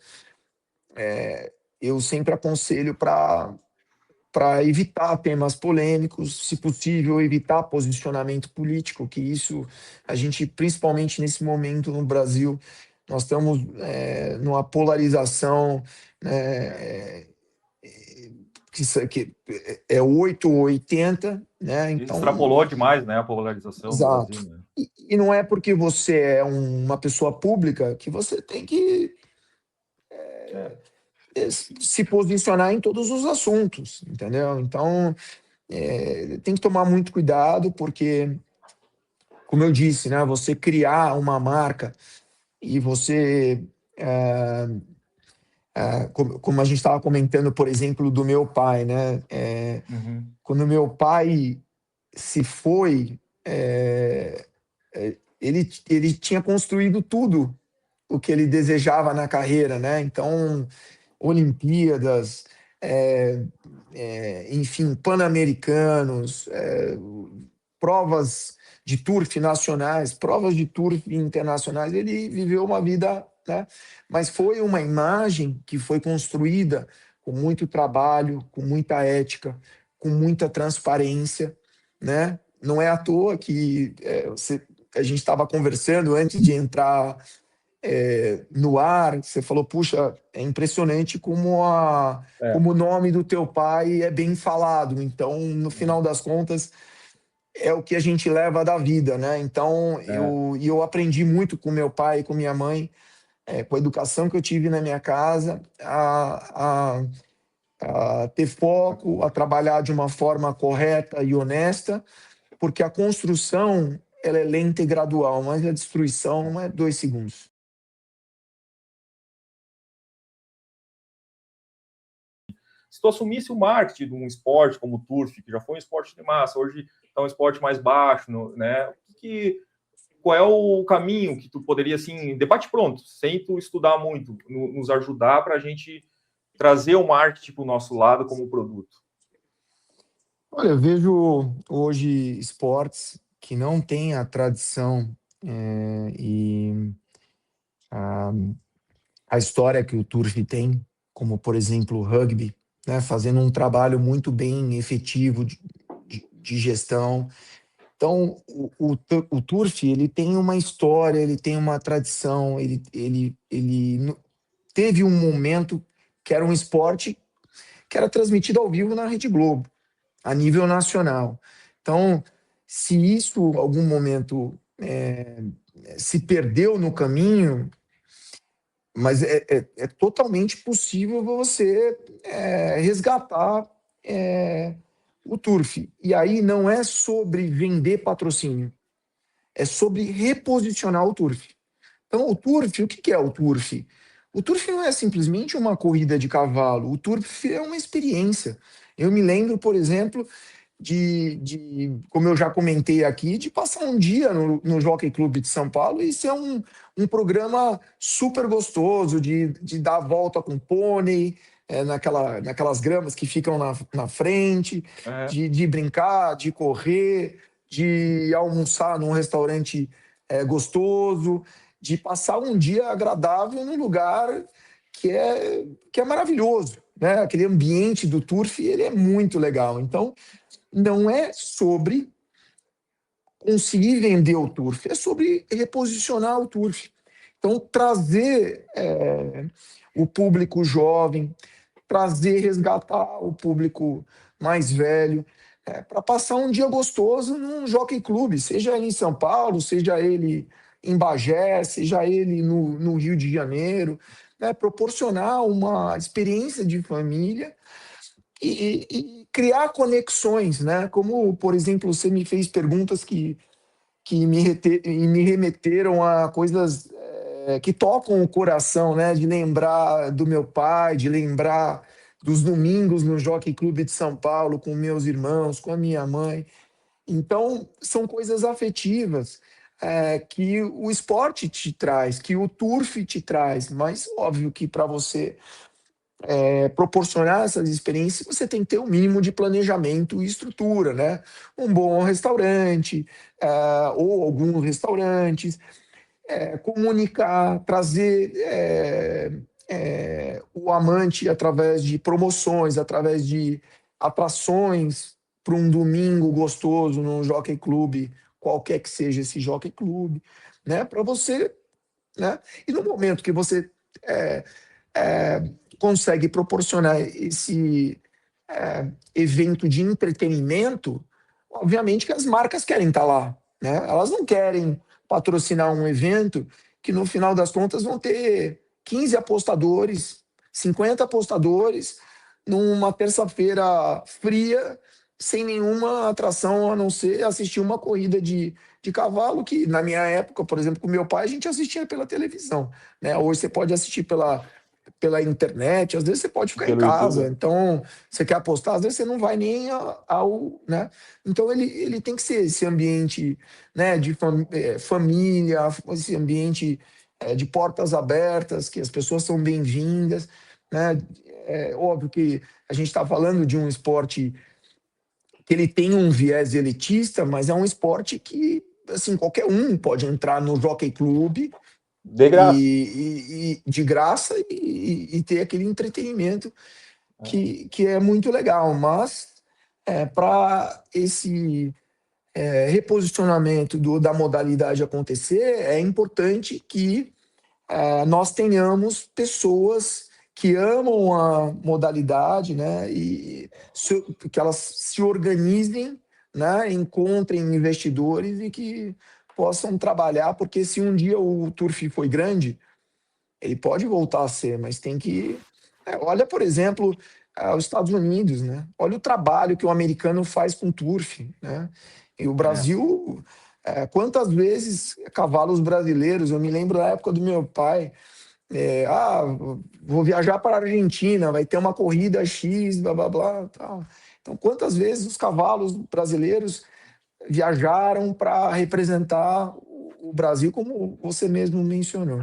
Speaker 1: eu sempre aconselho para evitar temas polêmicos, se possível, evitar posicionamento político, que isso a gente, principalmente nesse momento no Brasil, nós estamos numa polarização, né, que é 8 ou 80, né? Então,
Speaker 2: extrapolou demais, né, a polarização do
Speaker 1: exato.
Speaker 2: Brasil, né?
Speaker 1: E não é porque você é uma pessoa pública que você tem que se posicionar em todos os assuntos, entendeu? Então, tem que tomar muito cuidado, porque, como eu disse, né, você criar uma marca e você, como a gente estava comentando, por exemplo, do meu pai, né? Quando meu pai se foi, ele tinha construído tudo o que ele desejava na carreira, né? Então, Olimpíadas, enfim, Pan-Americanos, provas de turf nacionais, provas de turf internacionais. Ele viveu uma vida, né? Mas foi uma imagem que foi construída com muito trabalho, com muita ética, com muita transparência, né? Não é à toa que a gente estava conversando antes de entrar no ar. Você falou, puxa, é impressionante como o nome do teu pai é bem falado. Então, no final das contas, é o que a gente leva da vida, né? Então, eu aprendi muito com meu pai e com minha mãe, com a educação que eu tive na minha casa, a ter foco, a trabalhar de uma forma correta e honesta, porque a construção ela é lenta e gradual, mas a destruição é 2 segundos.
Speaker 2: Se tu assumisse o marketing de um esporte como o turf, que já foi um esporte de massa, hoje é um esporte mais baixo, né? Qual é o caminho que tu poderia, assim, debate pronto, sem tu estudar muito, nos ajudar para a gente trazer o marketing para o nosso lado como produto?
Speaker 1: Olha, eu vejo hoje esportes que não têm a tradição e a história que o turf tem, como por exemplo o rugby, né, fazendo um trabalho muito bem efetivo de gestão. Então, o turf ele tem uma história, ele tem uma tradição, ele teve um momento que era um esporte que era transmitido ao vivo na Rede Globo, a nível nacional. Então, se isso algum momento se perdeu no caminho, mas é totalmente possível você resgatar o turf. E aí não é sobre vender patrocínio, é sobre reposicionar o turf. Então, o turf, o que é o turf? O turf não é simplesmente uma corrida de cavalo, o turf é uma experiência. Eu me lembro, por exemplo, como eu já comentei aqui, de passar um dia no Jockey Club de São Paulo e ser um programa super gostoso, de dar a volta com pônei, naquelas gramas que ficam na frente, de brincar, de correr, de almoçar num restaurante gostoso, de passar um dia agradável num lugar que é maravilhoso, né? Aquele ambiente do turf, ele é muito legal. Então, não é sobre conseguir vender o turf, é sobre reposicionar o turf. Então, trazer o público jovem, resgatar o público mais velho, para passar um dia gostoso num Jockey Club, seja ele em São Paulo, seja ele em Bagé, seja ele no Rio de Janeiro, né? Proporcionar uma experiência de família e criar conexões, né? Como, por exemplo, você me fez perguntas que me remeteram a coisas que tocam o coração, né? De lembrar do meu pai, de lembrar dos domingos no Jockey Club de São Paulo com meus irmãos, com a minha mãe. Então, são coisas afetivas que o esporte te traz, que o turf te traz, mas óbvio que para você proporcionar essas experiências, você tem que ter o mínimo de planejamento e estrutura, né? Um bom restaurante, ou alguns restaurantes, comunicar, trazer o amante através de promoções, através de atrações para um domingo gostoso num Jockey Club, qualquer que seja esse Jockey Club, né? Para você, né? E no momento que você é, consegue proporcionar esse evento de entretenimento, obviamente que as marcas querem estar lá, né? Elas não querem patrocinar um evento que no final das contas vão ter 15 apostadores, 50 apostadores numa terça-feira fria, sem nenhuma atração a não ser assistir uma corrida de cavalo, que na minha época, por exemplo, com meu pai, a gente assistia pela televisão, né? Hoje você pode assistir pela internet, às vezes você pode ficar em
Speaker 2: Pelo
Speaker 1: casa,
Speaker 2: YouTube.
Speaker 1: então você quer apostar, às vezes você não vai nem ao, né? Então ele tem que ser esse ambiente, né, de família, esse ambiente de portas abertas, que as pessoas são bem-vindas, né? É óbvio que a gente está falando de um esporte que ele tem um viés elitista, mas é um esporte que, assim, qualquer um pode entrar no Jockey Club
Speaker 2: De graça.
Speaker 1: e de graça e ter aquele entretenimento que é muito legal, mas para esse reposicionamento da modalidade acontecer, é importante que nós tenhamos pessoas que amam a modalidade, né, e que elas se organizem, né, encontrem investidores e que possam trabalhar, porque se um dia o turf foi grande, ele pode voltar a ser, mas tem que. Olha, por exemplo, os Estados Unidos, né? Olha o trabalho que o americano faz com turf, né? E o
Speaker 2: É.
Speaker 1: Brasil, quantas vezes cavalos brasileiros, eu me lembro da época do meu pai, vou viajar para a Argentina, vai ter uma corrida X, blá blá blá, tal. Então, quantas vezes os cavalos brasileiros viajaram para representar o Brasil, como você mesmo mencionou?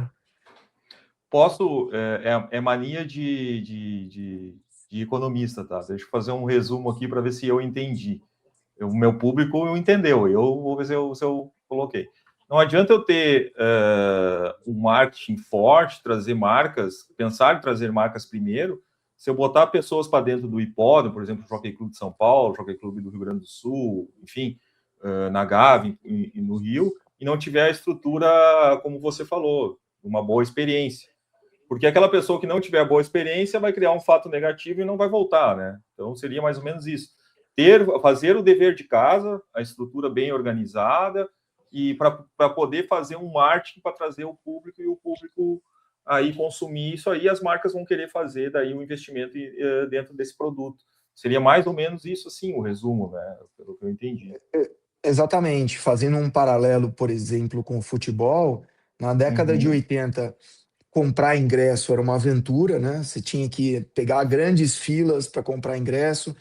Speaker 2: É mania de economista, tá? Deixa eu fazer um resumo aqui para ver se eu entendi. O meu público entendeu, eu vou ver se eu coloquei. Não adianta eu ter um marketing forte, trazer marcas, pensar em trazer marcas primeiro, se eu botar pessoas para dentro do hipódromo, por exemplo, o Jockey Clube de São Paulo, o Jockey Clube do Rio Grande do Sul, enfim, na Gávea e no Rio, e não tiver a estrutura, como você falou, uma boa experiência. Porque aquela pessoa que não tiver boa experiência vai criar um fato negativo e não vai voltar, né? Então seria mais ou menos isso. Fazer o dever de casa, a estrutura bem organizada, e para poder fazer um marketing para trazer o público e o público aí consumir isso aí, as marcas vão querer fazer daí um investimento dentro desse produto. Seria mais ou menos isso, assim, o resumo, né? Pelo que eu entendi.
Speaker 1: Exatamente. Fazendo um paralelo, por exemplo, com o futebol, na década de
Speaker 2: Uhum.
Speaker 1: 80, comprar ingresso era uma aventura, né? Você tinha que pegar grandes filas para comprar ingresso,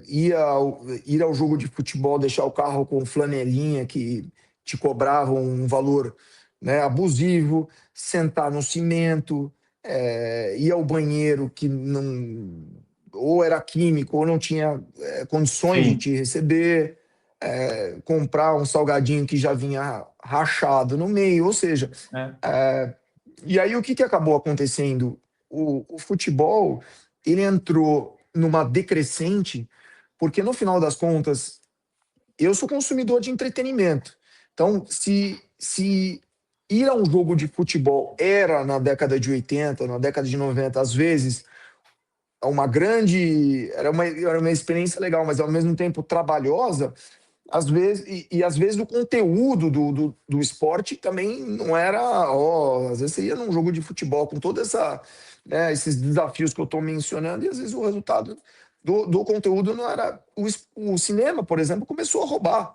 Speaker 1: ir ao jogo de futebol, deixar o carro com flanelinha que te cobravam um valor, né, abusivo, sentar no cimento, ir ao banheiro que não, ou era químico ou não tinha condições de
Speaker 2: Sim.
Speaker 1: te receber, comprar um salgadinho que já vinha rachado no meio, ou seja,
Speaker 2: É.
Speaker 1: e aí o que acabou acontecendo? O futebol, ele entrou numa decrescente, porque no final das contas, eu sou consumidor de entretenimento. Então, se ir a um jogo de futebol era na década de 80, na década de 90, às vezes, era uma experiência legal, mas ao mesmo tempo trabalhosa, às vezes, às vezes o conteúdo do esporte também não era, às vezes você ia num jogo de futebol com toda né, esses desafios que eu estou mencionando, e às vezes o resultado do conteúdo não era. O cinema, por exemplo, começou a roubar.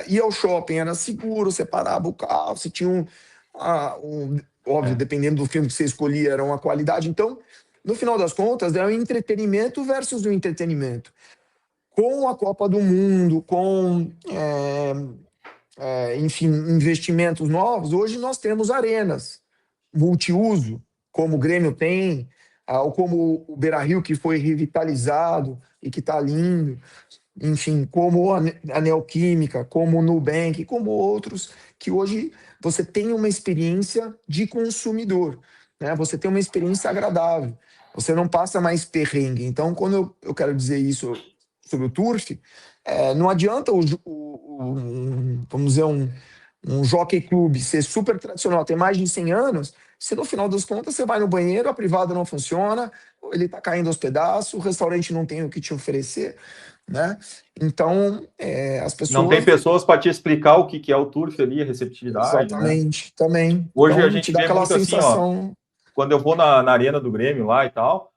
Speaker 1: Ia ao shopping, era seguro, você parava o carro, você tinha óbvio,
Speaker 2: É.
Speaker 1: dependendo do filme que você escolhia, era uma qualidade. Então, no final das contas, é o entretenimento versus o entretenimento. Com a Copa do Mundo, enfim, investimentos novos, hoje nós temos arenas multiuso, como o Grêmio tem, ou como o Beira-Rio, que foi revitalizado e que está lindo. enfim, como a Neoquímica, como o Nubank, como outros, que hoje você tem uma experiência de consumidor, né? Você tem uma experiência agradável, você não passa mais perrengue. Então, quando eu quero dizer isso sobre o Turf, não adianta vamos dizer, um jockey clube ser super tradicional, ter mais de 100 anos, se no final das contas você vai no banheiro, a privada não funciona, ele está caindo aos pedaços, o restaurante não tem o que te oferecer, né? Então, as
Speaker 2: Não tem
Speaker 1: pessoas...
Speaker 2: pessoas para te explicar o que é o turf ali, a receptividade, né?
Speaker 1: Exatamente, também.
Speaker 2: Hoje
Speaker 1: Então,
Speaker 2: a
Speaker 1: te
Speaker 2: gente
Speaker 1: dá
Speaker 2: vê
Speaker 1: aquela
Speaker 2: muito assim, ó,
Speaker 1: sensação...
Speaker 2: quando eu vou na arena do Grêmio lá e tal,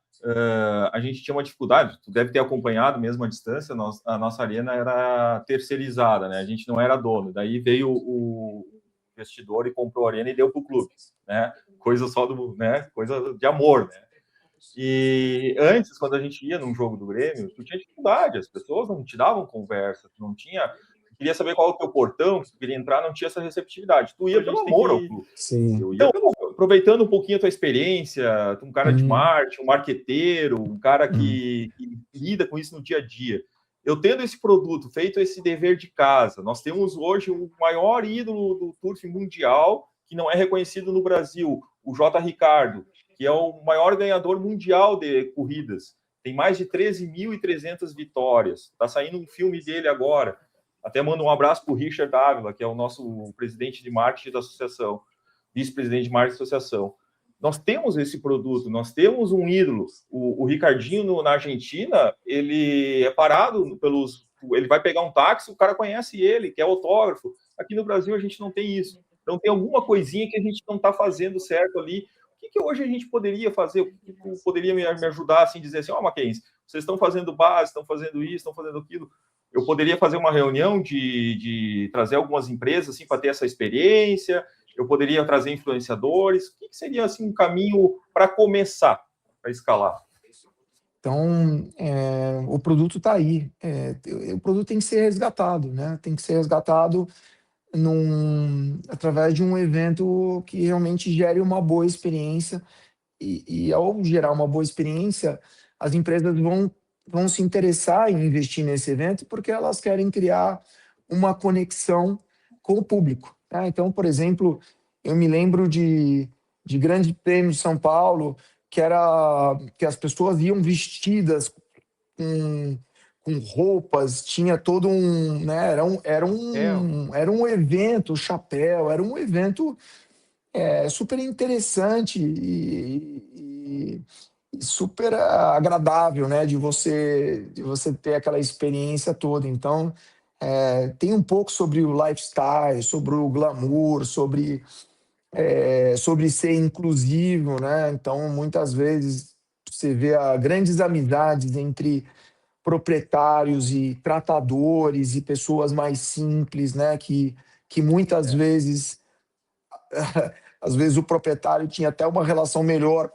Speaker 2: a gente tinha uma dificuldade, tu deve ter acompanhado mesmo à distância, a nossa arena era terceirizada, né? A gente não era dono. Daí veio o investidor e comprou a arena e deu para o clube, né? Coisa só do, né? Coisa de amor, né? E antes, quando a gente ia num jogo do Grêmio, tu tinha dificuldade, as pessoas não te davam conversa, tu não tinha... Queria saber qual é o teu portão, se tu queria entrar, não tinha essa receptividade. Tu ia pelo amor ao clube.
Speaker 1: Sim.
Speaker 2: Eu ia aproveitando um pouquinho a tua experiência, um cara de marketing, um marqueteiro, um cara que lida com isso no dia a dia. Eu tendo esse produto, feito esse dever de casa, nós temos hoje o maior ídolo do turf mundial, que não é reconhecido no Brasil, o J. Ricardo, que é o maior ganhador mundial de corridas. Tem mais de 13.300 vitórias. Está saindo um filme dele agora. Até mando um abraço para o Richard Ávila, que é o nosso presidente de marketing da associação, vice-presidente de marketing da associação. Nós temos esse produto, nós temos um ídolo. O Ricardinho, na Argentina, ele é parado pelos... Ele vai pegar um táxi, o cara conhece ele, que é autógrafo. Aqui no Brasil a gente não tem isso. Então tem alguma coisinha que a gente não está fazendo certo ali. O que hoje a gente poderia fazer? O que poderia me ajudar, assim, dizer assim, Mackenzie, vocês estão fazendo base, estão fazendo isso, estão fazendo aquilo. Eu poderia fazer uma reunião de trazer algumas empresas assim, para ter essa experiência, eu poderia trazer influenciadores. O que seria assim, um caminho para começar, para escalar?
Speaker 1: Então, o produto está aí. O produto tem que ser resgatado, né? Tem que ser resgatado através de um evento que realmente gere uma boa experiência. E ao gerar uma boa experiência, as empresas vão se interessar em investir nesse evento porque elas querem criar uma conexão com o público, tá? Então, por exemplo, eu me lembro de Grande Prêmio de São Paulo, que as pessoas iam vestidas com roupas, tinha todo né, era um evento, chapéu, era um evento super interessante e super agradável, né, de você ter aquela experiência toda. Então, tem um pouco sobre o lifestyle, sobre o glamour, sobre ser inclusivo, né? Então, muitas vezes você vê grandes amizades entre proprietários e tratadores e pessoas mais simples, né? Que muitas vezes às vezes o proprietário tinha até uma relação melhor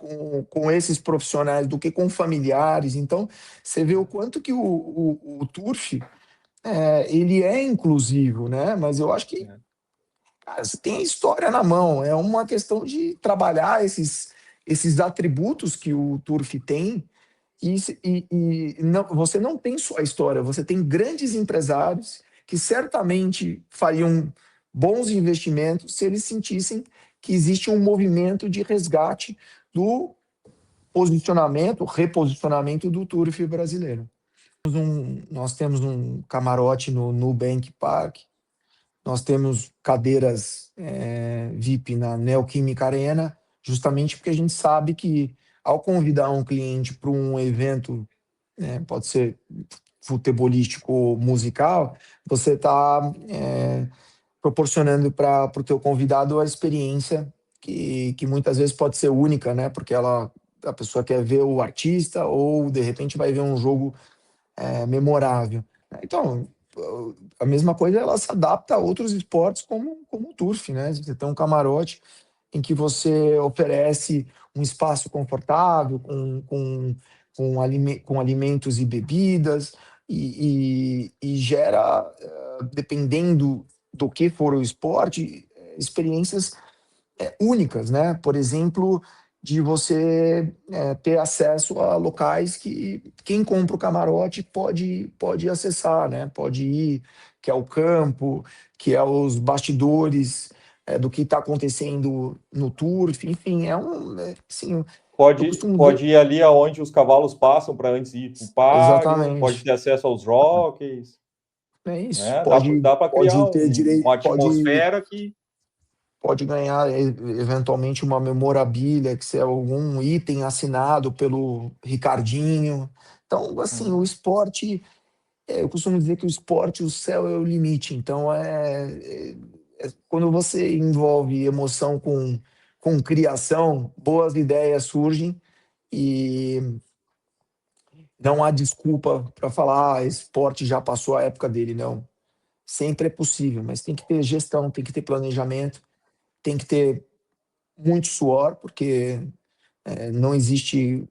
Speaker 1: com esses profissionais do que com familiares. Então, você vê o quanto que o turf ele é inclusivo, né? Mas eu acho que cara, você tem a história na mão. É uma questão de trabalhar esses atributos que o turf tem. E não, você não tem só a história, você tem grandes empresários que certamente fariam bons investimentos se eles sentissem que existe um movimento de resgate do posicionamento, reposicionamento do turf brasileiro. Nós temos um camarote no Nubank Park, nós temos cadeiras VIP na Neoquímica Arena, justamente porque a gente sabe que ao convidar um cliente para um evento, pode ser futebolístico ou musical, você está proporcionando para o teu convidado a experiência que muitas vezes pode ser única, né? Porque a pessoa quer ver o artista ou, de repente, vai ver um jogo memorável. Então, a mesma coisa ela se adapta a outros esportes como o turf, né? Você tem um camarote em que você oferece um espaço confortável com alimentos e bebidas e gera, dependendo do que for o esporte, experiências únicas, né? Por exemplo, de você ter acesso a locais que quem compra o camarote pode acessar, né? Pode ir, que é o campo, que é os bastidores do que está acontecendo no turf, enfim, assim, eu costumo
Speaker 2: Pode
Speaker 1: dizer,
Speaker 2: ir ali aonde os cavalos passam para antes ir para o páreo, pode
Speaker 1: exatamente,
Speaker 2: ter acesso aos jockeys,
Speaker 1: é isso,
Speaker 2: né?
Speaker 1: pode,
Speaker 2: Dá para criar
Speaker 1: pode ter
Speaker 2: uma
Speaker 1: direito,
Speaker 2: atmosfera que
Speaker 1: pode ganhar eventualmente uma memorabilia, que é algum item assinado pelo Ricardinho. Então, assim, o esporte, eu costumo dizer que o esporte, o céu é o limite. Então, quando você envolve emoção com criação, boas ideias surgem e não há desculpa para falar, esporte já passou a época dele, não. Sempre é possível, mas tem que ter gestão, tem que ter planejamento, tem que ter muito suor, porque não existe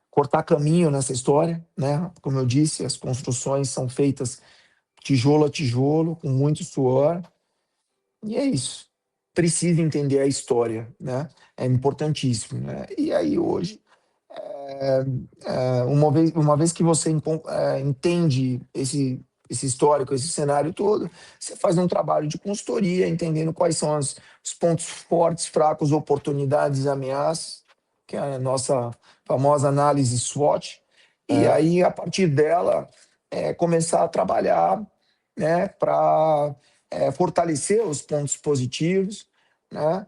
Speaker 1: cortar caminho nessa história, né? Como eu disse, as construções são feitas tijolo a tijolo, com muito suor, e é isso. Precisa entender a história, né? É importantíssimo, né? E aí hoje, uma vez que você entende esse histórico, esse cenário todo, você faz um trabalho de consultoria, entendendo quais são os pontos fortes, fracos, oportunidades e ameaças, que é a nossa famosa análise SWOT, e
Speaker 2: é,
Speaker 1: aí, a partir dela, começar a trabalhar, né, para fortalecer os pontos positivos, né,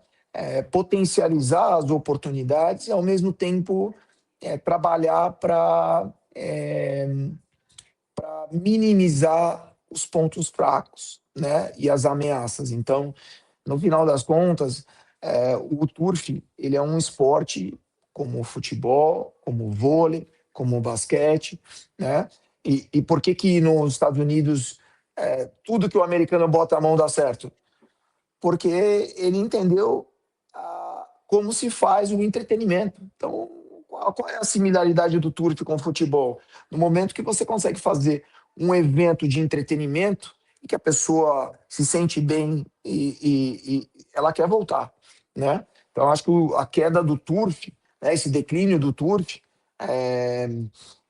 Speaker 1: potencializar as oportunidades e, ao mesmo tempo, trabalhar para minimizar os pontos fracos, né, e as ameaças. Então, no final das contas, o turf ele é um esporte como o futebol, como o vôlei, como o basquete, né? E por que que nos Estados Unidos tudo que o americano bota a mão dá certo? Porque ele entendeu como se faz o entretenimento. Então, qual é a similaridade do turf com o futebol? No momento que você consegue fazer um evento de entretenimento e que a pessoa se sente bem e ela quer voltar, né? Então, acho que a queda do turf, né, esse declínio do turf, é,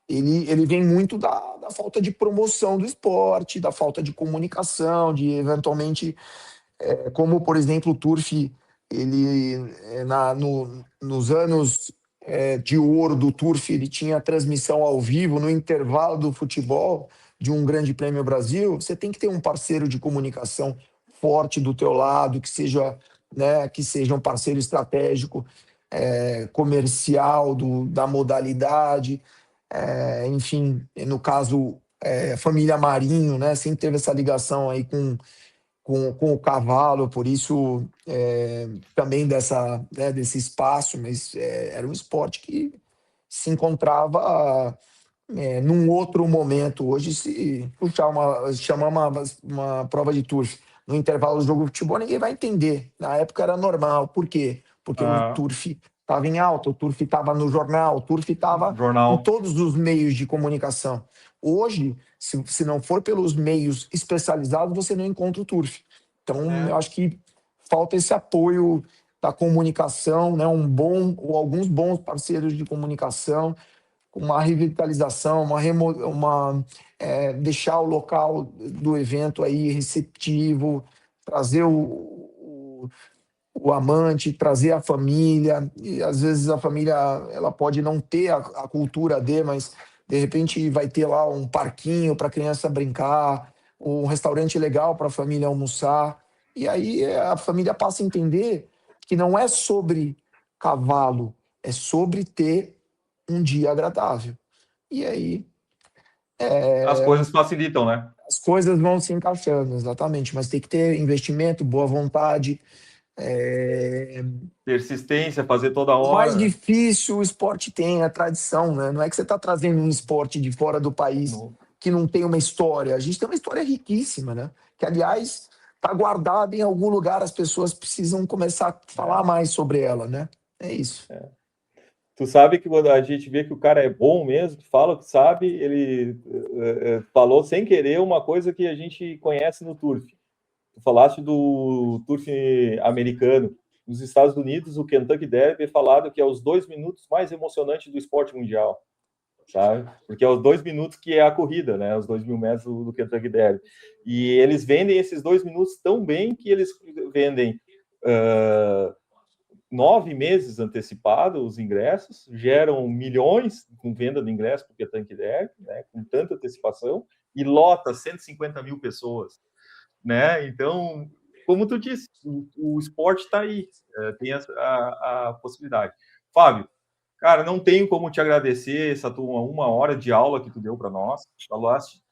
Speaker 1: ele vem muito da falta de promoção do esporte, da falta de comunicação, de eventualmente como, por exemplo, o turf, ele, nos anos de ouro do turf, ele tinha transmissão ao vivo no intervalo do futebol de um Grande Prêmio Brasil. Você tem que ter um parceiro de comunicação forte do teu lado, que seja um parceiro estratégico, comercial da modalidade, enfim, no caso, família Marinho, né? Sempre teve essa ligação aí com o cavalo, por isso também desse espaço, mas era um esporte que se encontrava num outro momento. Hoje, se puxar chamar uma prova de turf no intervalo do jogo de futebol, ninguém vai entender. Na época era normal. Por quê? Porque o
Speaker 2: a
Speaker 1: turf estava em alta, o turf estava no jornal, o turf estava em
Speaker 2: jornal.
Speaker 1: todos os meios de comunicação. Hoje, se não for pelos meios especializados, você não encontra o turf. Então, eu acho que falta esse apoio da comunicação, né? Ou alguns bons parceiros de comunicação, uma revitalização, deixar o local do evento aí receptivo, trazer o amante, trazer a família, e às vezes a família ela pode não ter a cultura mas de repente vai ter lá um parquinho para a criança brincar, um restaurante legal para a família almoçar, e aí a família passa a entender que não é sobre cavalo, é sobre ter um dia agradável. E aí
Speaker 2: As coisas facilitam, né?
Speaker 1: as coisas vão se encaixando, exatamente, mas tem que ter investimento, boa vontade.
Speaker 2: Persistência, fazer toda
Speaker 1: O mais
Speaker 2: hora.
Speaker 1: difícil o esporte tem, a tradição, né? Não é que você está trazendo um esporte de fora do país
Speaker 2: No,
Speaker 1: que não tem uma história. A gente tem uma história riquíssima, né? Que, aliás, está guardada em algum lugar, as pessoas precisam começar a falar mais sobre ela, né? É isso.
Speaker 2: Tu sabe que quando a gente vê que o cara é bom mesmo, que fala que sabe, ele falou sem querer uma coisa que a gente conhece no turf. Tu falaste do turf americano. nos Estados Unidos, o Kentucky Derby é falado que é os 2 minutos mais emocionantes do esporte mundial, sabe? Porque é os 2 minutos que é a corrida, né? Os 2.000 metros do Kentucky Derby. E eles vendem esses 2 minutos tão bem que eles vendem 9 meses antecipado os ingressos, geram milhões com venda de ingressos para o Kentucky Derby, né? Com tanta antecipação, e lota 150 mil pessoas, né? Então, como tu disse, o esporte está aí, tem a possibilidade. Fábio, cara, não tenho como te agradecer essa tua 1 hora de aula que tu deu para nós.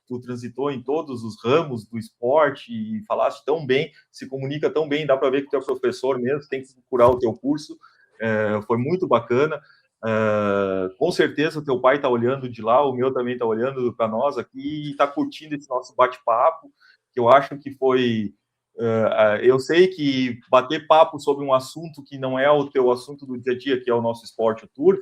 Speaker 2: Tu transitou em todos os ramos do esporte e falaste tão bem, se comunica tão bem, dá para ver que tu é professor mesmo, tem que procurar o teu curso, foi muito bacana. Com certeza o teu pai está olhando de lá, o meu também está olhando para nós aqui e está curtindo esse nosso bate-papo, que eu acho que foi... eu sei que bater papo sobre um assunto que não é o teu assunto do dia a dia, que é o nosso esporte, o turf,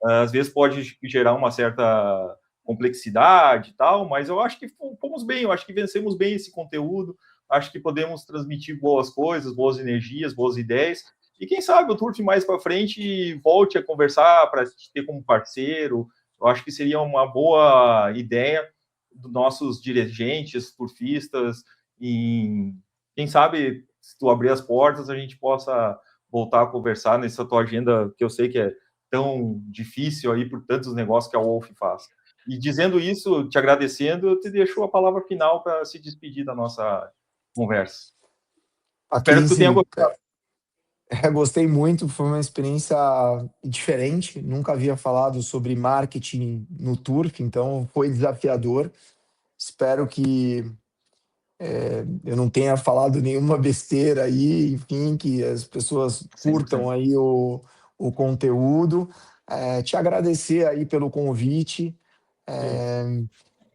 Speaker 2: às vezes pode gerar uma certa complexidade e tal, mas eu acho que fomos bem, eu acho que vencemos bem esse conteúdo, acho que podemos transmitir boas coisas, boas energias, boas ideias, e quem sabe o turf mais para frente volte a conversar para te ter como parceiro. Eu acho que seria uma boa ideia dos nossos dirigentes, turfistas, e quem sabe, se tu abrir as portas, a gente possa voltar a conversar nessa tua agenda, que eu sei que é tão difícil aí por tantos negócios que a Wolf faz. E dizendo isso, te agradecendo, eu te deixo a palavra final para se despedir da nossa conversa. Espero que tu tenha gostado.
Speaker 1: Gostei muito, foi uma experiência diferente, nunca havia falado sobre marketing no turf, então foi desafiador. Espero que eu não tenha falado nenhuma besteira aí, enfim, que as pessoas curtam aí o conteúdo. Te agradecer aí pelo convite.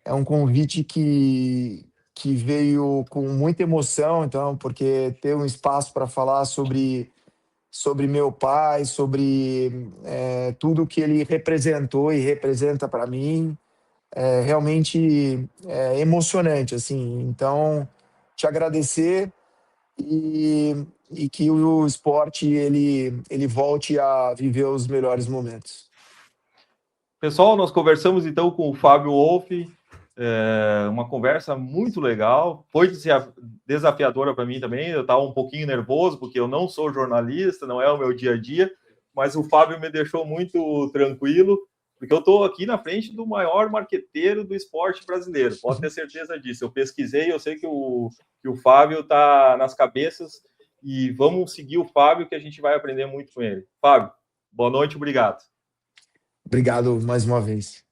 Speaker 1: É um convite que veio com muita emoção, então, porque ter um espaço para falar sobre meu pai, sobre tudo que ele representou e representa para mim, é realmente emocionante, assim. Então, te agradecer e que o esporte ele volte a viver os melhores momentos.
Speaker 2: Pessoal, nós conversamos então com o Fábio Wolf, uma conversa muito legal, foi desafiadora para mim também, eu estava um pouquinho nervoso, porque eu não sou jornalista, não é o meu dia a dia, mas o Fábio me deixou muito tranquilo, porque eu estou aqui na frente do maior marqueteiro do esporte brasileiro, pode ter certeza disso. Eu pesquisei, eu sei que o Fábio está nas cabeças, e vamos seguir o Fábio, que a gente vai aprender muito com ele. Fábio, boa noite, obrigado.
Speaker 1: Obrigado mais uma vez.